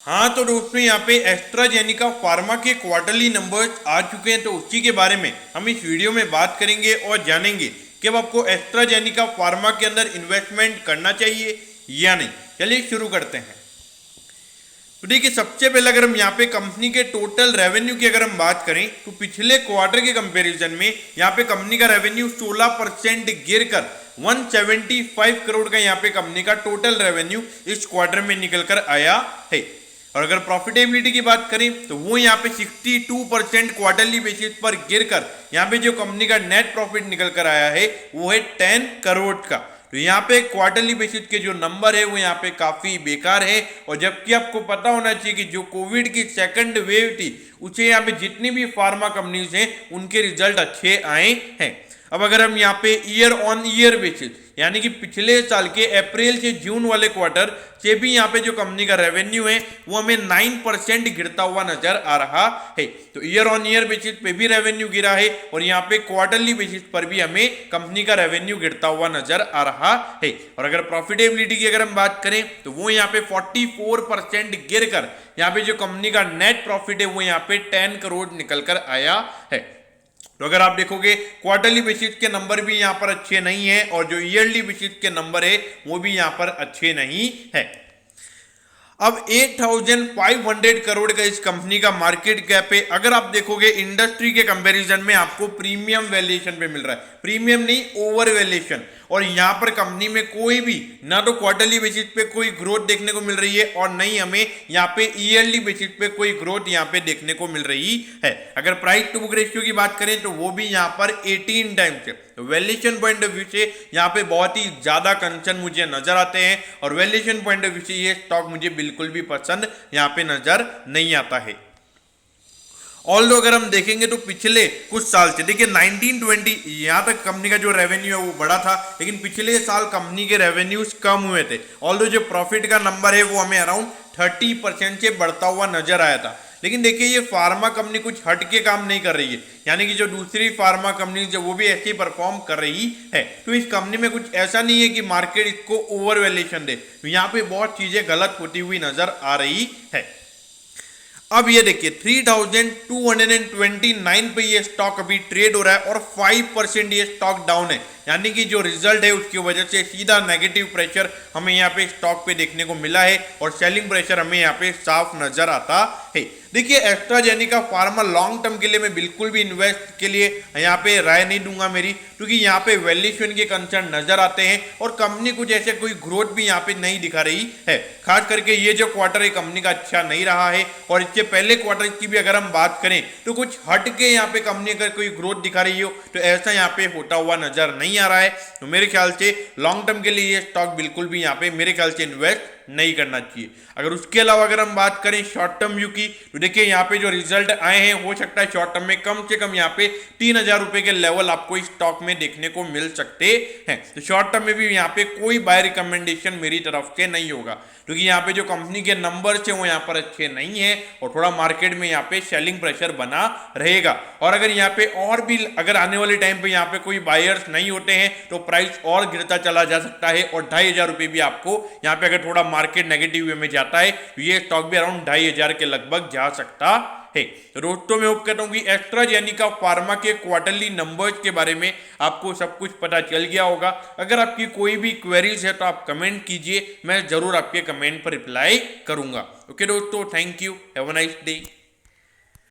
हाँ तो दोस्तों यहाँ पे एस्ट्राजेनिका फार्मा के क्वार्टरली नंबर्स आ चुके हैं, तो उसी के बारे में हम इस वीडियो में बात करेंगे और जानेंगे कि अब आपको एस्ट्राजेनिका फार्मा के अंदर इन्वेस्टमेंट करना चाहिए या नहीं। चलिए शुरू करते हैं। तो देखिए सबसे पहले अगर हम यहाँ पे कंपनी के टोटल रेवेन्यू की अगर हम बात करें तो पिछले क्वार्टर के कंपैरिजन में यहाँ पे कंपनी का रेवेन्यू 16% गिर कर 175 करोड़ का यहाँ पे कंपनी का टोटल रेवेन्यू इस क्वार्टर में निकल कर आया है। और अगर प्रॉफिटेबिलिटी की बात करें तो वो यहाँ पे 62% क्वार्टरली बेसिस पर गिरकर यहाँ पे जो कंपनी का नेट प्रॉफिट निकल कर आया है वो है 10 करोड़ का। तो यहाँ पे क्वार्टरली बेसिस के जो नंबर है वो यहाँ पे काफी बेकार है। और जबकि आपको पता होना चाहिए कि जो कोविड की सेकंड वेव थी उसे यहाँ पे जितनी भी फार्मा कंपनीज हैं उनके रिजल्ट अच्छे आए हैं। अब अगर हम यहाँ पे ईयर ऑन ईयर बेसिस यानी कि पिछले साल के अप्रैल से जून वाले क्वार्टर से भी यहाँ पे जो कंपनी का रेवेन्यू है वो हमें 9% गिरता हुआ नजर आ रहा है। तो ईयर ऑन ईयर बेसिस पे भी रेवेन्यू गिरा है और यहाँ पे क्वार्टरली बेसिस पर भी हमें कंपनी का रेवेन्यू गिरता हुआ नजर आ रहा है। और अगर प्रॉफिटेबिलिटी की अगर हम बात करें तो वो यहाँ पे 44% गिर कर यहाँ पे जो कंपनी का नेट प्रॉफिट है वो यहाँ पे 10 करोड़ निकल कर आया है। तो अगर आप देखोगे क्वार्टरली बेसिस के नंबर भी यहाँ पर अच्छे नहीं है और जो ईयरली बेसिस के नंबर है वो भी यहाँ पर अच्छे नहीं है। अब 8,500 करोड़ का इस कंपनी का मार्केट कैप है। अगर आप देखोगे इंडस्ट्री के कंपैरिजन में आपको प्रीमियम वैल्यूएशन पे मिल रहा है, प्रीमियम नहीं ओवर वैल्यूएशन। और यहाँ पर कंपनी में कोई भी ना तो क्वार्टरली बेसिस पे कोई ग्रोथ देखने को मिल रही है और नहीं हमें यहाँ पे ईयरली बेसिस पे कोई ग्रोथ यहाँ पे देखने को मिल रही है। अगर प्राइस टू बुक रेशियो की बात करें तो वो भी यहाँ पर 18 टाइम्स है। तो वैल्यूएशन पॉइंट ऑफ व्यू से यहाँ पे बहुत ही ज्यादा कंसर्न मुझे नजर आते हैं और वैल्यूएशन पॉइंट ऑफ व्यू से ये स्टॉक मुझे बिल्कुल भी पसंद यहाँ पे नजर नहीं आता है। ऑल्दो अगर हम देखेंगे तो पिछले कुछ साल से देखिए 1920 यहाँ तक कंपनी का जो रेवेन्यू है वो बड़ा था, लेकिन पिछले साल कंपनी के रेवेन्यूज कम हुए थे। ऑल्दो जो प्रॉफिट का नंबर है वो हमें अराउंड 30% से बढ़ता हुआ नजर आया था। लेकिन देखिए ये फार्मा कंपनी कुछ हट के काम नहीं कर रही है, यानी कि जो दूसरी फार्मा कंपनी जो वो भी ऐसे ही परफॉर्म कर रही है। तो इस कंपनी में कुछ ऐसा नहीं है कि मार्केट इसको ओवर वैल्यूएशन दे, तो यहाँ पे बहुत चीजें गलत होती हुई नजर आ रही है। अब ये देखिए 3,229 पे ये स्टॉक अभी ट्रेड हो रहा है और 5% ये स्टॉक डाउन है, यानी कि जो रिजल्ट है उसकी वजह से सीधा नेगेटिव प्रेशर हमें यहाँ पे स्टॉक पे देखने को मिला है और सेलिंग प्रेशर हमें यहाँ पे साफ नजर आता है। देखिए एस्ट्राजेनिका फार्मा लॉन्ग टर्म के लिए मैं बिल्कुल भी इन्वेस्ट के लिए यहाँ पे राय नहीं दूंगा मेरी, क्योंकि यहाँ पे वैल्यूएशन के कंसर्न नजर आते हैं और कंपनी कुछ ऐसे कोई ग्रोथ भी यहाँ पे नहीं दिखा रही है। खास करके ये जो क्वार्टर है कंपनी का अच्छा नहीं रहा है और इसके पहले क्वार्टर की भी अगर हम बात करें तो कुछ हट के यहाँ पे कंपनी अगर कोई ग्रोथ दिखा रही हो तो ऐसा यहाँ पे होता हुआ नजर नहीं आ रहा है। तो मेरे ख्याल से लॉन्ग टर्म के लिए ये स्टॉक बिल्कुल भी यहाँ पे मेरे ख्याल से इन्वेस्ट नहीं करना चाहिए। अगर उसके अलावा अगर हम बात करें शॉर्ट टर्म व्यू की तो देखिए यहाँ पे जो रिजल्ट आए हैं हो सकता है शॉर्ट टर्म में कम से कम यहाँ पे 3,000 रुपए के लेवल आपको इस स्टॉक में देखने को मिल सकते हैं। तो शॉर्ट टर्म में भी यहाँ पे कोई बाय रिकमेंडेशन मेरी तरफ से नहीं होगा, क्योंकि यहाँ पे जो कंपनी के नंबर्स हैं वो यहाँ पर अच्छे नहीं है और थोड़ा मार्केट में यहाँ पे सेलिंग प्रेशर बना रहेगा। और अगर यहाँ पे और भी अगर आने वाले टाइम पे यहाँ पे कोई बायर्स नहीं होते हैं तो प्राइस और गिरता चला जा सकता है और 2,500 रुपए भी आपको यहाँ पे अगर थोड़ा मार्केट नेगेटिव वे में जाता है तो ये स्टॉक भी अराउंड 2,500 के लगभग जा सकता है। तो दोस्तों मैं होप करता हूं कि एस्ट्राजेनिका फार्मा के क्वार्टरली नंबर्स के बारे में आपको सब कुछ पता चल गया होगा। अगर आपकी कोई भी क्वेरीज है तो आप कमेंट कीजिए, मैं जरूर आपके कमेंट पर रिप्लाई करूंगा। ओके दोस्तों, thank you, have a nice day.